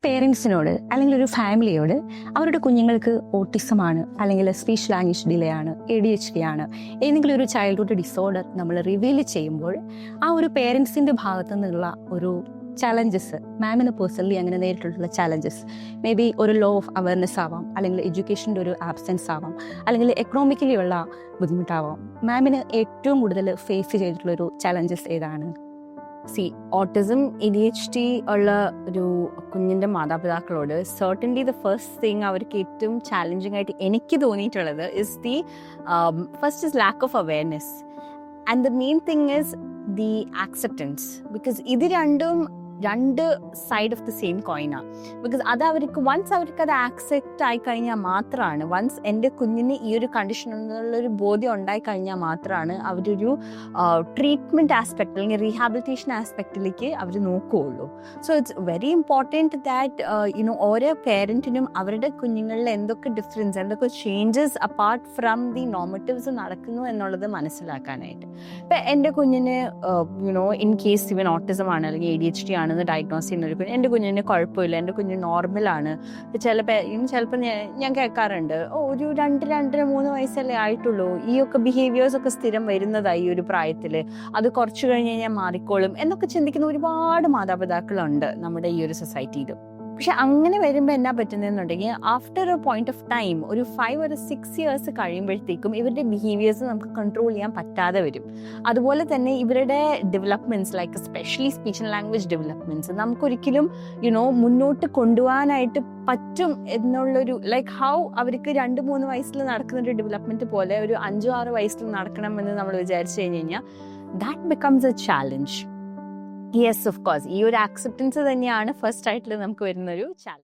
പേരൻസിനോട് അല്ലെങ്കിൽ ഒരു ഫാമിലിയോട് അവരുടെ കുഞ്ഞുങ്ങൾക്ക് ഓട്ടിസമാണ് അല്ലെങ്കിൽ സ്പീച്ച് ലാംഗ്വേജ് ഡിലേ ആണ്, ADHD ആണ്, ഏതെങ്കിലും ഒരു ചൈൽഡ്ഹുഡ് ഡിസോർഡർ നമ്മൾ റിവീൽ ചെയ്യുമ്പോൾ ആ ഒരു പേരൻസിൻ്റെ ഭാഗത്തു നിന്നുള്ള ഒരു ചലഞ്ചസ്, മാമിന് പേഴ്സണലി അങ്ങനെ നേരിട്ടുള്ള ചലഞ്ചസ് മേ ബി ഒരു ലോ ഓഫ് അവയർനെസ് ആവാം, അല്ലെങ്കിൽ എഡ്യൂക്കേഷൻ്റെ ഒരു ആബ്സെൻസ് ആവാം, അല്ലെങ്കിൽ എക്കണോമിക്കലി ഉള്ള ബുദ്ധിമുട്ടാവാം. മാമിന് ഏറ്റവും കൂടുതൽ ഫേസ് ചെയ്തിട്ടുള്ളൊരു ചലഞ്ചസ് ഏതാണ്? ഓട്ടിസം ADHD ഉള്ള ഒരു കുഞ്ഞിൻ്റെ മാതാപിതാക്കളോട് സർട്ടൻലി ദ ഫസ്റ്റ് തിങ് അവർക്ക് ഏറ്റവും ചാലഞ്ചിങ് ആയിട്ട് എനിക്ക് തോന്നിയിട്ടുള്ളത് first is lack of awareness and the main thing is the acceptance. Because ഇത് രണ്ടും രണ്ട് സൈഡ് ഓഫ് ദ സെയിം കോയിനാണ്. ബിക്കോസ് അത് അവർക്ക് അത് ആക്സെപ്റ്റ് ആയി കഴിഞ്ഞാൽ മാത്രമാണ്, വൺസ് എൻ്റെ കുഞ്ഞിന് ഈ ഒരു കണ്ടീഷൻ എന്നുള്ളൊരു ബോധ്യം ഉണ്ടായി കഴിഞ്ഞാൽ മാത്രമാണ് അവരൊരു ട്രീറ്റ്മെൻറ്റ് ആസ്പെക്ട് അല്ലെങ്കിൽ റീഹാബിലിറ്റേഷൻ ആസ്പെക്റ്റിലേക്ക് അവർ നോക്കുകയുള്ളൂ. So it's very important that ഓരോ പേരൻറ്റിനും അവരുടെ കുഞ്ഞുങ്ങളിൽ എന്തൊക്കെ ഡിഫറൻസ്, എന്തൊക്കെ changes apart from the normatives നടക്കുന്നു എന്നുള്ളത് മനസ്സിലാക്കാനായിട്ട്. ഇപ്പം എൻ്റെ കുഞ്ഞിന് ഇൻ കേസ് ഇവൻ ഓട്ടിസം ആണ് അല്ലെങ്കിൽ ADHD ആണെന്ന് ഡയഗ്നോസ് ചെയ്യുന്ന ഒരു കുഞ്ഞ്, എൻ്റെ കുഞ്ഞിന് കുഴപ്പമില്ല, എൻ്റെ കുഞ്ഞ് നോർമലാണ്. ചിലപ്പോൾ ഞാൻ കേൾക്കാറുണ്ട്, ഒരു 2-2.5 വയസ്സല്ലേ ആയിട്ടുള്ളൂ, ഈ ഒക്കെ ബിഹേവിയേഴ്സ് ഒക്കെ സ്ഥിരം വരുന്നതായി ഈ ഒരു പ്രായത്തിൽ, അത് കുറച്ച് കഴിഞ്ഞ് കഴിഞ്ഞാൽ മാറിക്കോളും എന്നൊക്കെ ചിന്തിക്കുന്ന ഒരുപാട് മാതാപിതാക്കളുണ്ട് നമ്മുടെ ഈ ഒരു സൊസൈറ്റിയിൽ. പക്ഷെ അങ്ങനെ വരുമ്പോൾ എന്നാ പറ്റുന്നതെന്നുണ്ടെങ്കിൽ after a point of time, ഒരു 5 or 6 years കഴിയുമ്പോഴത്തേക്കും ഇവരുടെ ബിഹേവിയേഴ്സ് നമുക്ക് കൺട്രോൾ ചെയ്യാൻ പറ്റാതെ വരും. അതുപോലെ തന്നെ ഇവരുടെ developments like especially speech and language developments നമുക്കൊരിക്കലും മുന്നോട്ട് കൊണ്ടുപോകാനായിട്ട് പറ്റും എന്നുള്ളൊരു ഹൗ അവർക്ക് 2-3 വയസ്സിൽ നടക്കുന്ന ഒരു ഡെവലപ്മെന്റ് പോലെ ഒരു 5-6 വയസ്സിൽ നടക്കണമെന്ന് നമ്മൾ വിചാരിച്ചു കഴിഞ്ഞാൽ that becomes A challenge. Yes, of course ഈ ഒരു ആക്സെപ്റ്റൻസ് തന്നെയാണ് ഫസ്റ്റ് ആയിട്ടുള്ള നമുക്ക് വരുന്നൊരു ചാലഞ്ച്.